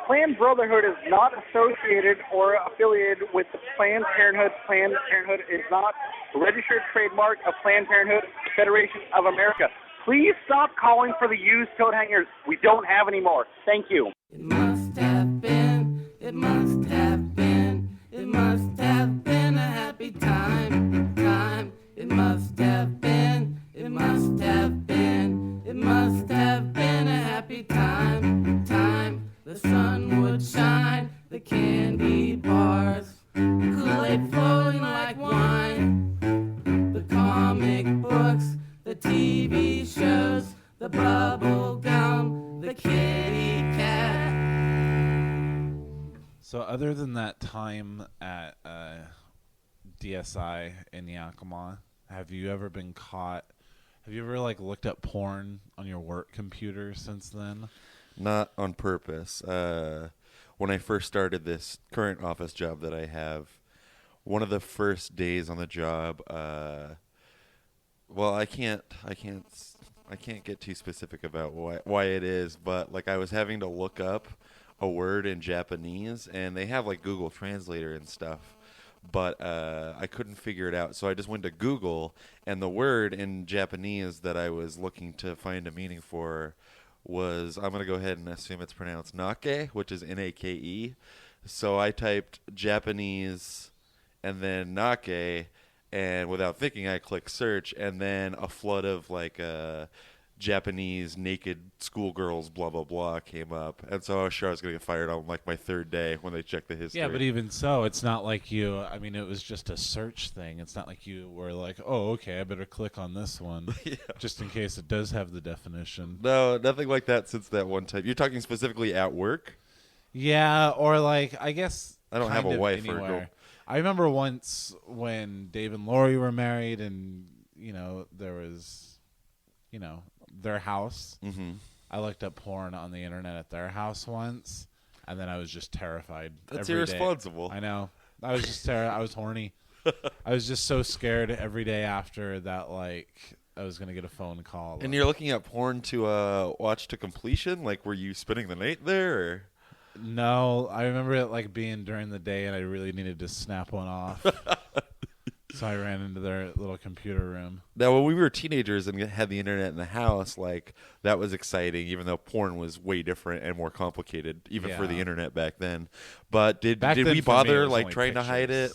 Planned Brotherhood is not associated or affiliated with Planned Parenthood. Planned Parenthood is not a registered trademark of Planned Parenthood Federation of America. Please stop calling for the used coat hangers. We don't have any more. Thank you. It must have been, it must have been, it must have been a happy time. It must have been, it must have been, it must have been a happy time. The sun would shine, the candy bars, Kool-Aid flowing like wine, the comic books, the TV shows, the bubble gum, the kitty cat. So other than that time at DSI in Yakima, have you ever been caught? Have you ever looked up porn on your work computer since then? Not on purpose. When I first started this current office job that I have, one of the first days on the job, well, I can't get too specific about why it is, but I was having to look up a word in Japanese, and they have Google Translator and stuff, but I couldn't figure it out. So I just went to Google, and the word in Japanese that I was looking to find a meaning for was, I'm going to go ahead and assume it's pronounced nake, which is Nake. So I typed Japanese and then nake, and without thinking, I clicked search, and then a flood of Japanese naked schoolgirls, blah, blah, blah, came up. And so I was sure I was going to get fired on my third day when they checked the history. Yeah, but even so, it's not like you, it was just a search thing. It's not like you were like, oh, okay, I better click on this one, yeah, just in case it does have the definition. No, nothing like that since that one time. You're talking specifically at work? Yeah, or I guess I don't have a wife or a girl. I remember once when Dave and Lori were married, and there was, their house. Mm-hmm. I looked up porn on the internet at their house once, and then I was just terrified. That's every irresponsible. Day. I know. I was just I was horny. I was just so scared every day after that, I was gonna get a phone call. And you're looking at porn to watch to completion. Were you spending the night there? Or? No, I remember it being during the day, and I really needed to snap one off. So I ran into their little computer room. Now, when we were teenagers and had the internet in the house, that was exciting, even though porn was way different and more complicated, even for the internet back then. But did we bother trying to hide it,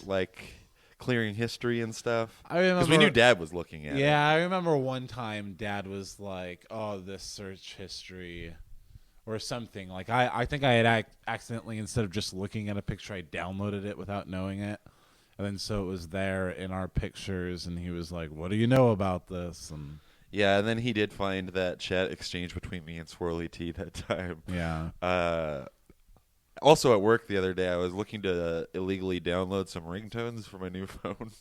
clearing history and stuff? I remember because we knew Dad was looking at it. Yeah, I remember one time Dad was like, "Oh, this search history." Or something. I think I had accidentally, instead of just looking at a picture, I downloaded it without knowing it. And then so it was there in our pictures, and he was like, "What do you know about this?" And yeah, and then he did find that chat exchange between me and Swirly T that time. Yeah. Also at work the other day, I was looking to illegally download some ringtones for my new phone.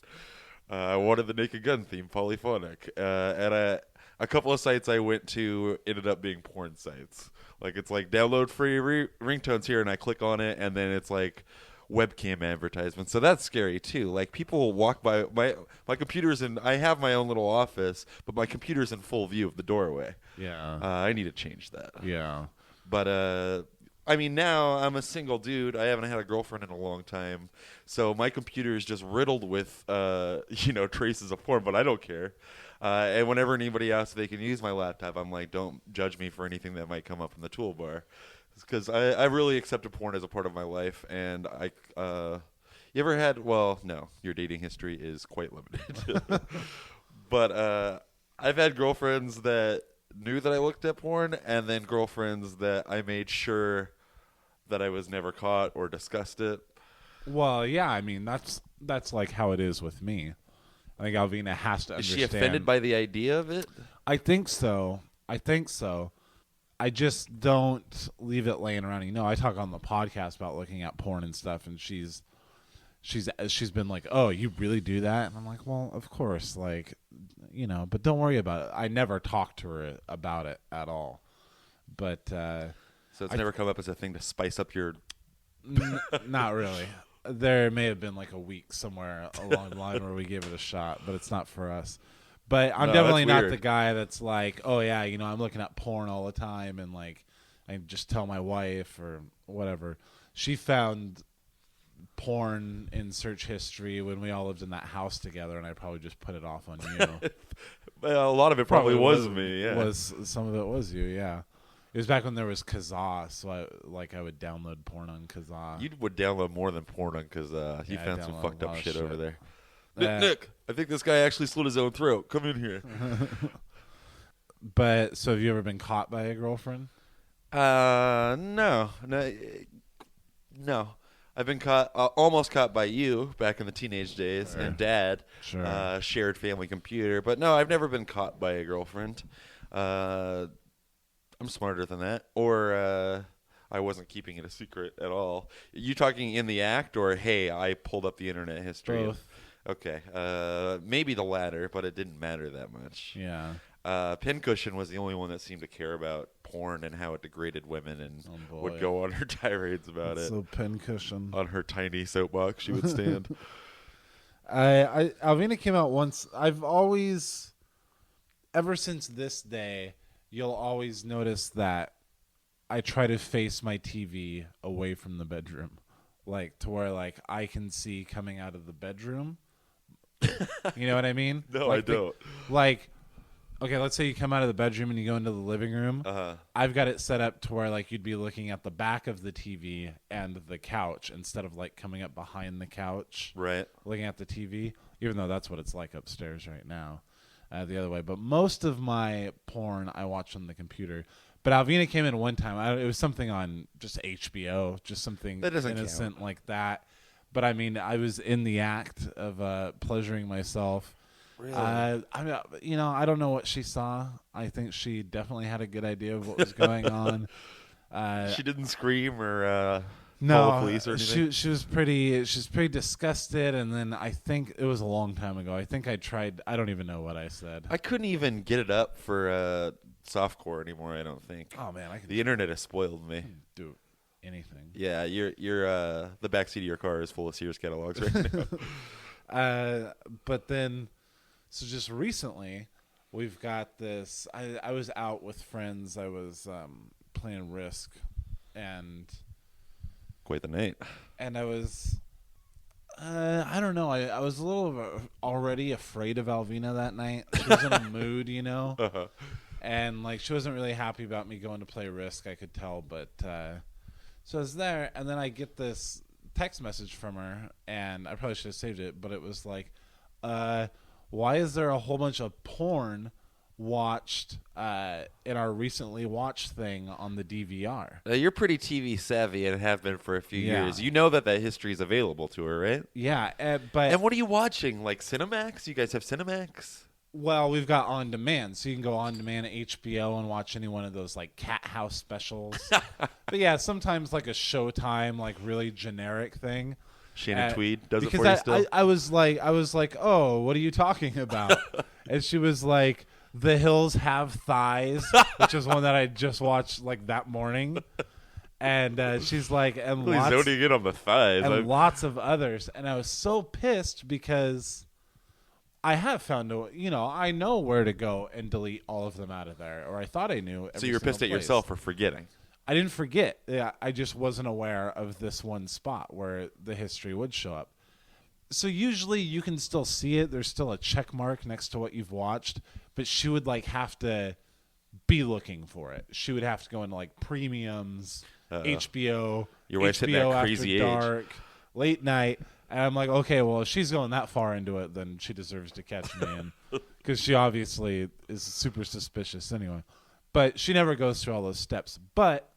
I wanted the Naked Gun theme, polyphonic. And a couple of sites I went to ended up being porn sites. It's download free ringtones here, and I click on it, and then it's webcam advertisements. So that's scary too. People walk by my computer's in. I have my own little office, but my computer's in full view of the doorway. Yeah. I need to change that. Yeah. But now I'm a single dude. I haven't had a girlfriend in a long time, so my computer is just riddled with traces of porn. But I don't care. And whenever anybody asks if they can use my laptop, I'm like, don't judge me for anything that might come up in the toolbar. Because I really accepted porn as a part of my life. And you ever had, well, no, your dating history is quite limited. But I've had girlfriends that knew that I looked at porn, and then girlfriends that I made sure that I was never caught or discussed it. Well, yeah, that's how it is with me. I think Alvina has to understand. Is she offended by the idea of it? I think so. I just don't leave it laying around. I talk on the podcast about looking at porn and stuff, and she's been like, "Oh, you really do that?" And I'm like, "Well, of course, but don't worry about it." I never talk to her about it at all. But so it's never come up as a thing to spice up your. Not really. There may have been a week somewhere along the line where we gave it a shot, but it's not for us. But I'm definitely not the guy that's like, oh yeah, I'm looking at porn all the time, and I just tell my wife or whatever. She found porn in search history when we all lived in that house together, and I probably just put it off on you. Well, a lot of it probably was me. Yeah, Some of it was you. Yeah, it was back when there was Kazaa, so I would download porn on Kazaa. You would download more than porn on Kazaa. He found some fucked up shit over there. Nick, I think this guy actually slit his own throat. Come in here. But so have you ever been caught by a girlfriend? No. I've been caught, almost caught by you back in the teenage days, Sure. and Dad. Sure. Shared family computer, but no, I've never been caught by a girlfriend. I'm smarter than that, or I wasn't keeping it a secret at all. You talking in the act, or hey, I pulled up the internet history? Both. Okay, maybe the latter, but it didn't matter that much. Yeah. Pincushion was the only one that seemed to care about porn and how it degraded women, and boy. would go on her tirades about it. So pincushion. On her tiny soapbox, she would stand. Alvina came out once. I've always, ever since this day, you'll always notice that I try to face my TV away from the bedroom, like to where like I can see coming out of the bedroom. You know what I mean? No, like I don't. Okay, let's say you come out of the bedroom and you go into the living room. I've got it set up to where like you'd be looking at the back of the TV and the couch instead of like coming up behind the couch, Right. looking at the TV, even though that's what it's like upstairs right now, the other way. But most of my porn I watch on the computer. But Alvina came in one time. It was something on just HBO, just something That doesn't innocent count. like that. But I mean, I was in the act of pleasuring myself. Really? I mean, I don't know what she saw. I think she definitely had a good idea of what was going on. She didn't scream or No, call the police or anything? she was pretty disgusted, and then I think it was a long time ago. I think I tried. I don't even know what I said. I couldn't even get it up for softcore anymore, I don't think. Oh man, I can The internet has spoiled me. do anything. Yeah, you're the backseat of your car is full of Sears catalogs right now. But then, so just recently, we've got this. I was out with friends. I was playing Risk, and Quite the night. I was. I don't know. I was a little already afraid of Alvina that night. She was in a mood, you know, Uh-huh. and like she wasn't really happy about me going to play Risk. I could tell, but so I was there, and then I get this text message from her, and I probably should have saved it, but it was like, why is there a whole bunch of porn watched in our recently watched thing on the DVR? You're pretty TV savvy and have been for a few Yeah. years. You know that history is available to her, right? Yeah, but And what are you watching? Like Cinemax? You guys have Cinemax? well, we've got on demand, so you can go on demand at HBO and watch any one of those like Cat House specials. But yeah, sometimes like a Showtime, like really generic thing. Shannon Tweed does it because for you still? I was like, oh, what are you talking about? And she was like, The Hills Have Thighs, which is one that I just watched like that morning. And she's like, and Really lots, zoning in on the thighs. and lots of others. And I was so pissed because I have found I know where to go and delete all of them out of there, or I thought I knew. So you're pissed at yourself for forgetting. I didn't forget. Yeah, I just wasn't aware of this one spot where the history would show up. So usually you can still see it. There's still a check mark next to what you've watched, but she would like have to be looking for it. She would have to go into like premiums, HBO, Your wife's hitting HBO that After crazy age. Dark, late night. And I'm like, okay, well, if she's going that far into it, then she deserves to catch me in, because she obviously is super suspicious anyway. But she never goes through all those steps. But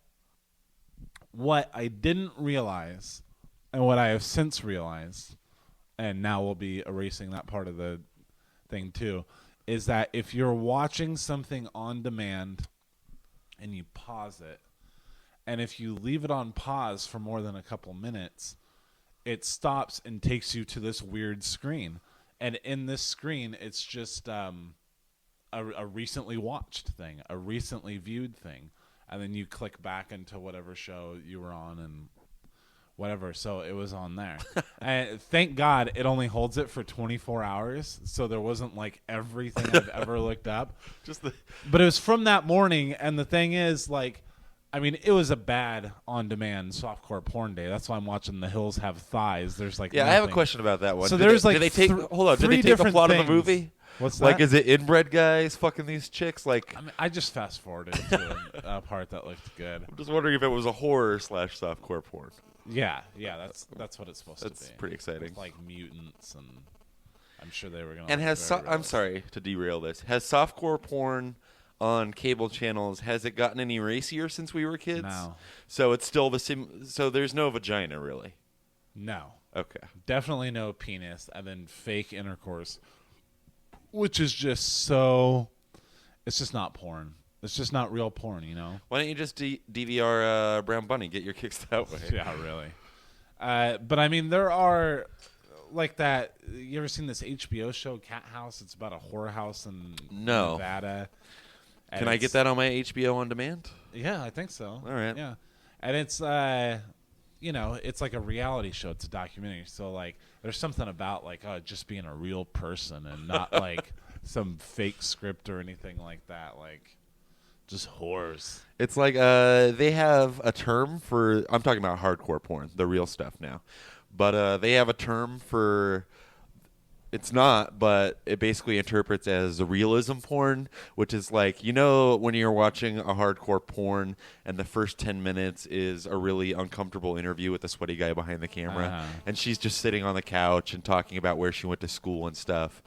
what I didn't realize, and what I have since realized, and now we'll be erasing that part of the thing too, is that if you're watching something on demand and you pause it, and if you leave it on pause for more than a couple minutes, it stops and takes you to this weird screen. And in this screen, it's just a recently watched thing, a recently viewed thing. And then you click back into whatever show you were on and whatever. So it was on there. And thank God it only holds it for 24 hours. So there wasn't like everything I've ever looked up. Just the But it was from that morning. And the thing is, like, I mean, it was a bad on-demand softcore porn day. That's why I'm watching The Hills Have Thighs. There's like Yeah, I have a nothing. question about that one. So there's like did they take hold on, did they take the different plot things. of the movie? What's Like, that? is it inbred guys fucking these chicks? Like, I mean, I just fast forwarded to a part that looked good. I'm just wondering if it was a horror / softcore porn. Yeah, that's what it's supposed to be. That's pretty exciting. With, like mutants, and I'm sure they were going. And I'm sorry to derail this. Has softcore porn on cable channels, has it gotten any racier since we were kids? No. So it's still the same. So there's no vagina, really. No. Okay. Definitely no penis, and then fake intercourse, which is just so. It's just not porn. It's just not real porn, you know. Why don't you just DVR Brown Bunny? Get your kicks that way. Yeah, really. But I mean, there are like that. You ever seen this HBO show, Cat House? It's about a whorehouse in Nevada. And Can I get that on my HBO on demand? Yeah, I think so. All right. Yeah, and it's you know, it's like a reality show. It's a documentary. So like, there's something about like just being a real person and not like some fake script or anything like that. Like, just whores. It's like they have a term for. I'm talking about hardcore porn, the real stuff now, but they have a term for. It's not, but it basically interprets as realism porn, which is like, you know, when you're watching a hardcore porn and the first 10 minutes is a really uncomfortable interview with the sweaty guy behind the camera, and she's just sitting on the couch and talking about where she went to school and stuff,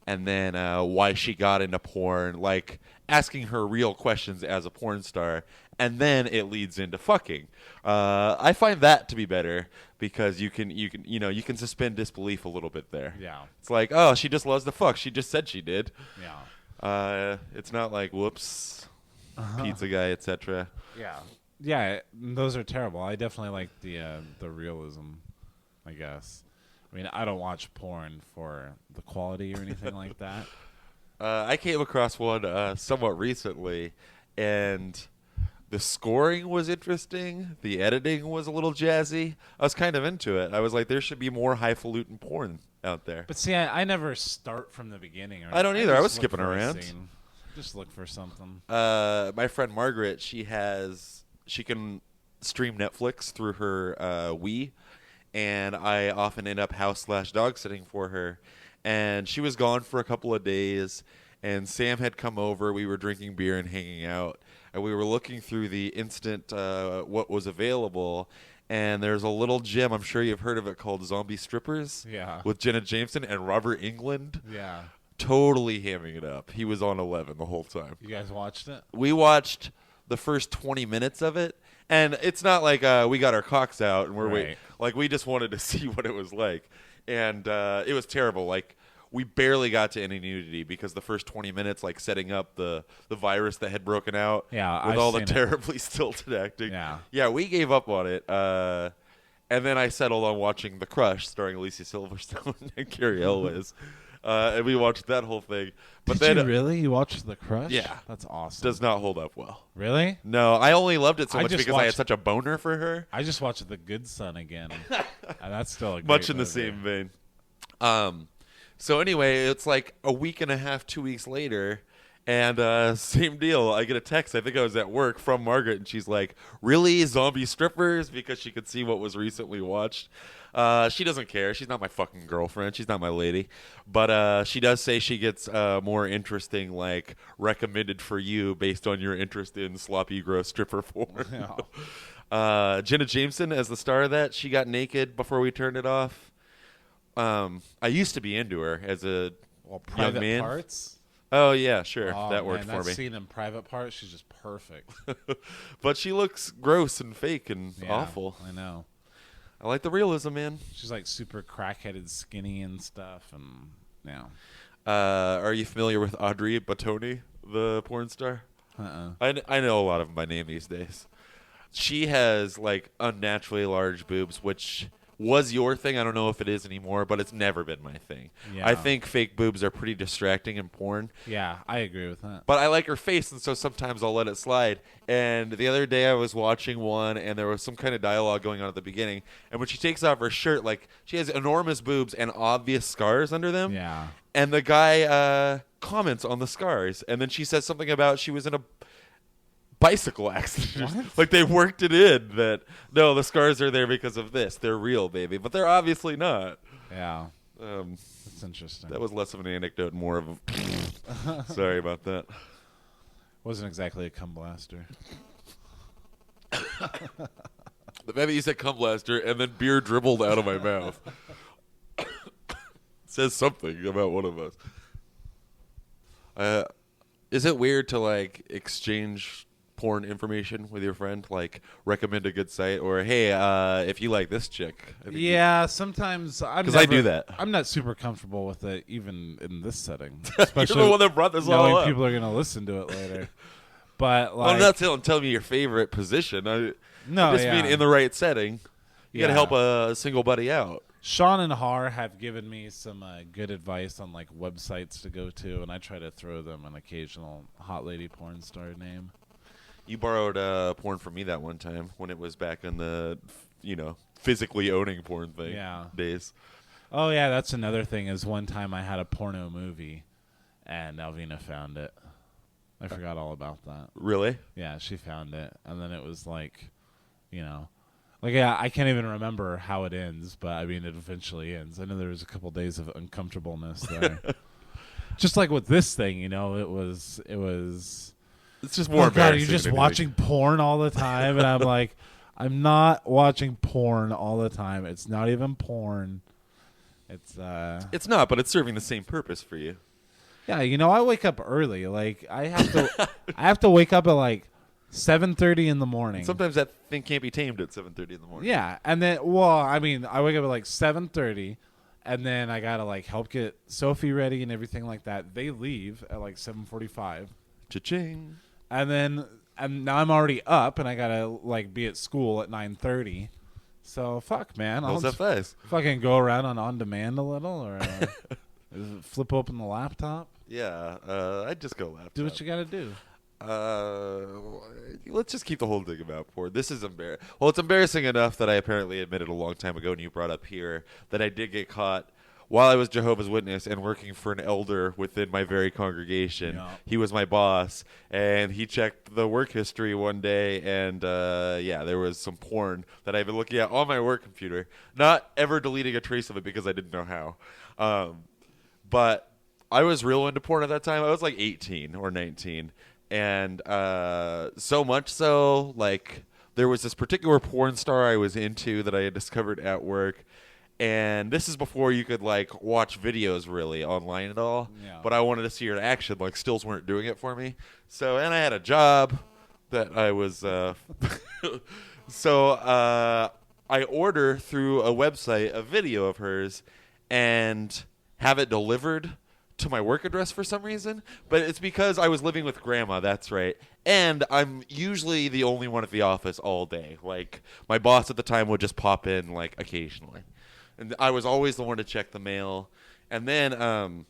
and then why she got into porn, like asking her real questions as a porn star, and then it leads into fucking. I find that to be better because you can suspend disbelief a little bit there. Yeah. It's like, oh, she just loves the fuck. She just said she did. Yeah. It's not like, whoops, pizza guy, etc. Yeah. Yeah. Those are terrible. I definitely like the realism, I guess. I mean, I don't watch porn for the quality or anything like that. I came across one somewhat recently, and the scoring was interesting. The editing was a little jazzy. I was kind of into it. I was like, there should be more highfalutin porn out there. But see, I never start from the beginning. I don't either. I was just look skipping for a around. scene. Just look for something. My friend Margaret, she can stream Netflix through her Wii, and I often end up house/dog sitting for her. And she was gone for a couple of days, and Sam had come over. We were drinking beer and hanging out, and we were looking through the instant what was available, and there's a little gem, I'm sure you've heard of it, called Zombie Strippers. Yeah. With Jenna Jameson and Robert Englund. Yeah. Totally hamming it up. He was on 11 the whole time. You guys watched it? We watched the first 20 minutes of it, and it's not like we got our cocks out and we're waiting. Like, we just wanted to see what it was like, and it was terrible. Like, we barely got to any nudity because the first 20 minutes, like setting up the virus that had broken out, with all the terribly stilted acting. Yeah, we gave up on it. And then I settled on watching The Crush, starring Alicia Silverstone and Carrie Elwes. And we watched that whole thing. But Did you really? You watched The Crush? Yeah. That's awesome. Does not hold up well. Really? No, I only loved it so much because I had such a boner for her. I just watched The Good Son again. And that's still a great much in the movie. same vein. So anyway, it's like a week and a half, 2 weeks later, and same deal. I get a text, I think I was at work, from Margaret, and she's like, really? Zombie strippers? Because she could see what was recently watched. She doesn't care. She's not my fucking girlfriend. She's not my lady. But she does say she gets more interesting, like, recommended for you based on your interest in sloppy, gross stripper porn. Jenna Jameson, as the star of that, she got naked before we turned it off. I used to be into her as a young man. Parts? Oh, yeah, sure. Oh, that worked man, for me. That scene in Private Parts, she's just perfect. But she looks gross and fake and awful. I know. I like the realism, man. She's like super crack-headed, skinny and stuff, and Are you familiar with Audrey Batoni, the porn star? I know a lot of them by name these days. She has like unnaturally large boobs, which was your thing. I don't know if it is anymore, but it's never been my thing. Yeah. I think fake boobs are pretty distracting in porn. Yeah, I agree with that. But I like her face, and so sometimes I'll let it slide. And the other day I was watching one, and there was some kind of dialogue going on at the beginning. And when she takes off her shirt, like, she has enormous boobs and obvious scars under them. Yeah. And the guy comments on the scars. And then she says something about she was in a bicycle accident. Like they worked it in that no, the scars are there because of this. They're real, baby, but they're obviously not. Yeah. That's interesting. That was less of an anecdote, more of a. Sorry about that. Wasn't exactly a cum blaster. The fact that you said cum blaster and then beer dribbled out of my mouth says something about one of us. Is it weird to like exchange porn information with your friend, like recommend a good site, or hey, if you like this chick? Yeah, sometimes because I do that. I'm not super comfortable with it, even in this setting. You're Especially the one that brought this all knowing up. people are going to listen to it later. But like, well, I'm not telling me your favorite position. I just mean in the right setting. You got to help a single buddy out. Sean and Har have given me some good advice on like websites to go to, and I try to throw them an occasional hot lady porn star name. You borrowed porn from me that one time when it was back in the, physically owning porn thing days. Oh yeah, that's another thing. Is one time I had a porno movie, and Alvina found it. I forgot all about that. Really? Yeah, she found it, and then it was like, I can't even remember how it ends, but I mean, it eventually ends. I know there was a couple days of uncomfortableness there. Just like with this thing, it was. It's just more. Oh God, you're just watching porn all the time, and I'm like, I'm not watching porn all the time. It's not even porn. It's not, but it's serving the same purpose for you. Yeah, I wake up early. Like I have to wake up at like 7:30 in the morning. Sometimes that thing can't be tamed at 7:30 in the morning. Yeah, and then I wake up at like 7:30, and then I gotta like help get Sophie ready and everything like that. They leave at like 7:45. Cha-ching. And now I'm already up, and I gotta like be at school at 9:30. So fuck, man. I'll just fucking go around on demand a little, or flip open the laptop. Yeah, I'd just go laptop. Do what you gotta do. Let's just keep the whole thing about porn. This is embarrassing. Well, it's embarrassing enough that I apparently admitted a long time ago, and you brought up here, that I did get caught while I was Jehovah's Witness and working for an elder within my very congregation. Yeah. He was my boss, and he checked the work history one day, and there was some porn that I've been looking at on my work computer, not ever deleting a trace of it because I didn't know how. But I was real into porn at that time. I was like 18 or 19, and so much so, like, there was this particular porn star I was into that I had discovered at work. And this is before you could, like, watch videos really online at all. Yeah. But I wanted to see her in action. Like, stills weren't doing it for me. So, and I had a job that I was... I order through a website a video of hers and have it delivered to my work address for some reason. But it's because I was living with Grandma, that's right. And I'm usually the only one at the office all day. Like, my boss at the time would just pop in, like, occasionally. And I was always the one to check the mail. And then,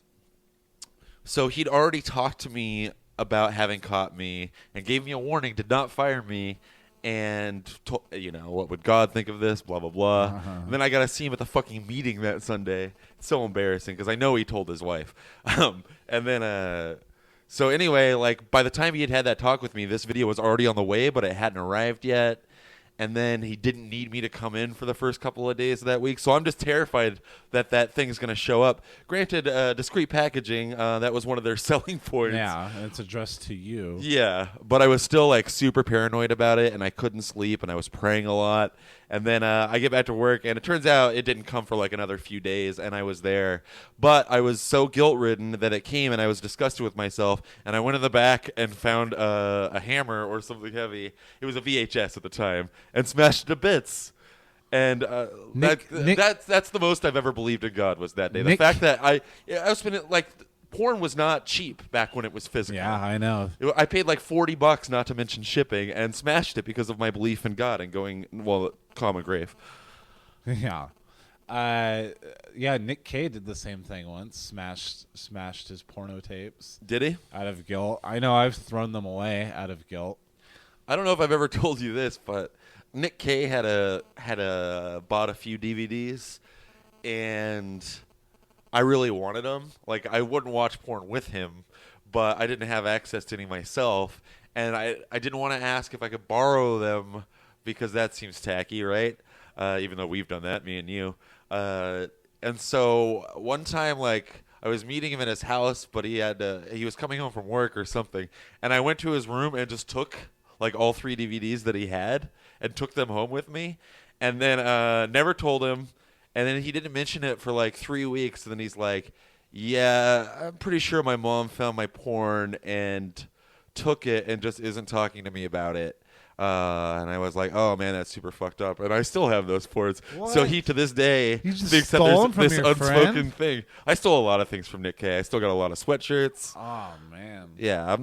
so he'd already talked to me about having caught me and gave me a warning, did not fire me. And, what would God think of this, blah, blah, blah. Uh-huh. And then I got to see him at the fucking meeting that Sunday. It's so embarrassing because I know he told his wife. So anyway, like, by the time he had that talk with me, this video was already on the way, but it hadn't arrived yet. And then he didn't need me to come in for the first couple of days of that week. So I'm just terrified that thing's going to show up. Granted, discreet packaging, that was one of their selling points. Yeah, and it's addressed to you. Yeah, but I was still, like, super paranoid about it, and I couldn't sleep, and I was praying a lot. And then I get back to work, and it turns out it didn't come for, like, another few days, and I was there. But I was so guilt-ridden that it came, and I was disgusted with myself, and I went in the back and found a hammer or something heavy. It was a VHS at the time, and smashed it to bits. And that's the most I've ever believed in God was that day. The fact that I was spending, like... Porn was not cheap back when it was physical. Yeah, I know. I paid like $40, not to mention shipping, and smashed it because of my belief in God and going, common grave. Yeah. Nick Cage did the same thing once. Smashed his porno tapes. Did he? Out of guilt. I know I've thrown them away out of guilt. I don't know if I've ever told you this, but Nick Cage had bought a few DVDs, and I really wanted them. Like, I wouldn't watch porn with him, but I didn't have access to any myself. and I didn't want to ask if I could borrow them because that seems tacky, right? Even though we've done that, me and you. And so one time, like, I was meeting him at his house, but he was coming home from work or something, and I went to his room and just took like all 3 DVDs that he had and took them home with me, and then never told him, and then he didn't mention it for like 3 weeks, and then he's like, "Yeah, I'm pretty sure my mom found my porn and took it and just isn't talking to me about it." And I was like, "Oh man, that's super fucked up." And I still have those ports. What? So he to this day You just thinks that stole there's them from this your unspoken friend? thing. I stole a lot of things from Nick K. I still got a lot of sweatshirts. Oh man. Yeah,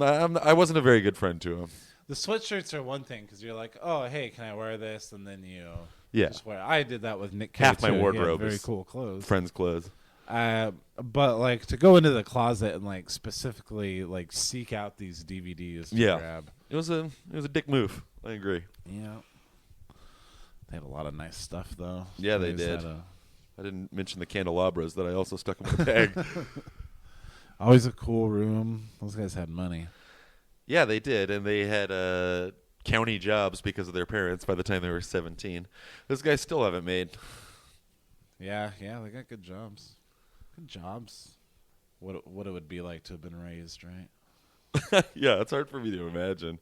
I wasn't a very good friend to him. The sweatshirts are one thing because you're like, oh hey, can I wear this? And then you Yeah. just wear. I did that with Nick K. Half my too. He had wardrobe very is cool clothes. Friends' clothes. But like to go into the closet and like specifically like seek out these DVDs to grab. It was a dick move. I agree. Yeah. They had a lot of nice stuff though. Yeah, they Always did. had I didn't mention the candelabras that I also stuck in my bag. always a cool room. Those guys had money. Yeah, they did, and they had county jobs because of their parents by the time they were 17. Those guys still haven't made. Yeah, they got good jobs. Good jobs. What it would be like to have been raised, right? Yeah, it's hard for me to imagine.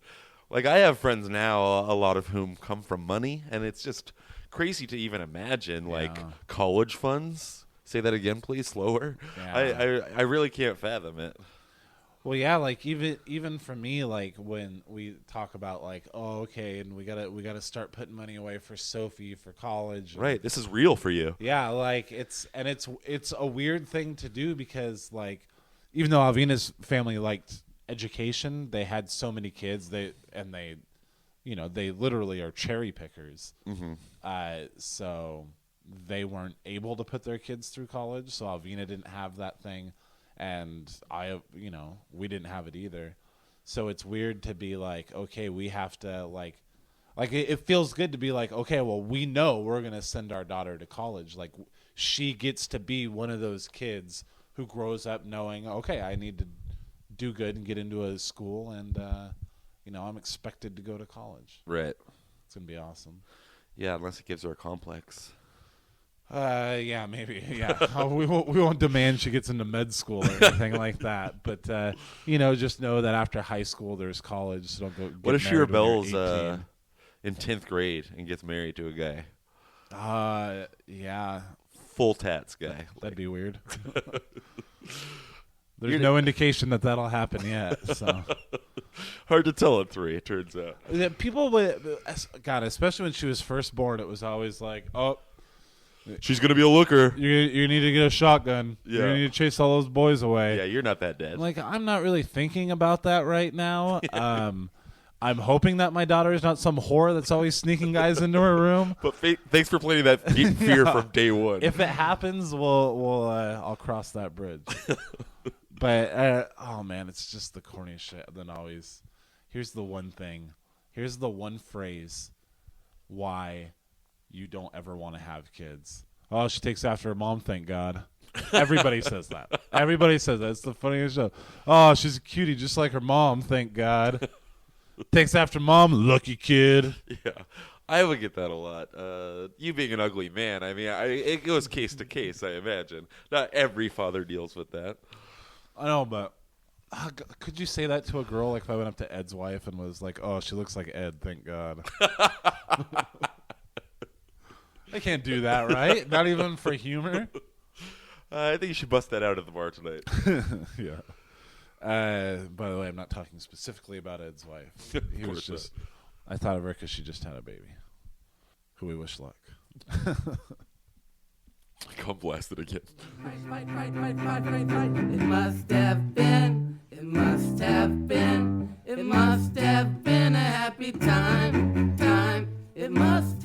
Like, I have friends now, a lot of whom come from money, and it's just crazy to even imagine, like, Yeah. college funds. Say that again, please, slower. Yeah. I really can't fathom it. Well, yeah, like even for me, like when we talk about like, oh, okay, and we gotta start putting money away for Sophie for college. And, Right, this is real for you. yeah, like it's a weird thing to do because like even though Alvina's family liked education, they had so many kids. They literally are cherry pickers. Mm-hmm. So they weren't able to put their kids through college. So Alvina didn't have that thing. And we didn't have it either. So it's weird to be like, okay, we have to like it feels good to be like, okay, well, we know we're going to send our daughter to college. Like she gets to be one of those kids who grows up knowing, okay, I need to do good and get into a school. And, I'm expected to go to college. Right. It's going to be awesome. Yeah, unless it gives her a complex. Yeah, maybe. Yeah, we won't demand she gets into med school or anything like that. But just know that after high school, there's college. So don't go. What if Shira Bell's in in 10th grade and gets married to a guy? Yeah, Full tats guy. that'd be weird. There's no indication that that'll happen yet. So hard to tell at 3. It turns out. people would, God, especially when she was first born, it was always like, oh. She's gonna be a looker. You need to get a shotgun. Yeah. You need to chase all those boys away. Yeah, you're not that dead. Like, I'm not really thinking about that right now. I'm hoping that my daughter is not some whore that's always sneaking guys into her room. But thanks for planting that fear from day one. If it happens, I'll cross that bridge. But oh man, it's just the corniest shit. Then always, here's the one thing. Here's the one phrase. Why you don't ever want to have kids. Oh, she takes after her mom, thank God. Everybody says that. Everybody says that. It's the funniest show. Oh, she's a cutie just like her mom, thank God. Takes after mom, lucky kid. Yeah, I would get that a lot. You being an ugly man, I mean, it goes case to case, I imagine. Not every father deals with that. I know, but could you say that to a girl? Like if I went up to Ed's wife and was like, oh, she looks like Ed, thank God. I can't do that, right? Not even for humor. I think you should bust that out at the bar tonight. Yeah. By the way, I'm not talking specifically about Ed's wife. He was just. I thought of her because she just had a baby. Who we wish luck. Come blasted again. Fight. It must have been. It must have been. It must have been a happy time. It must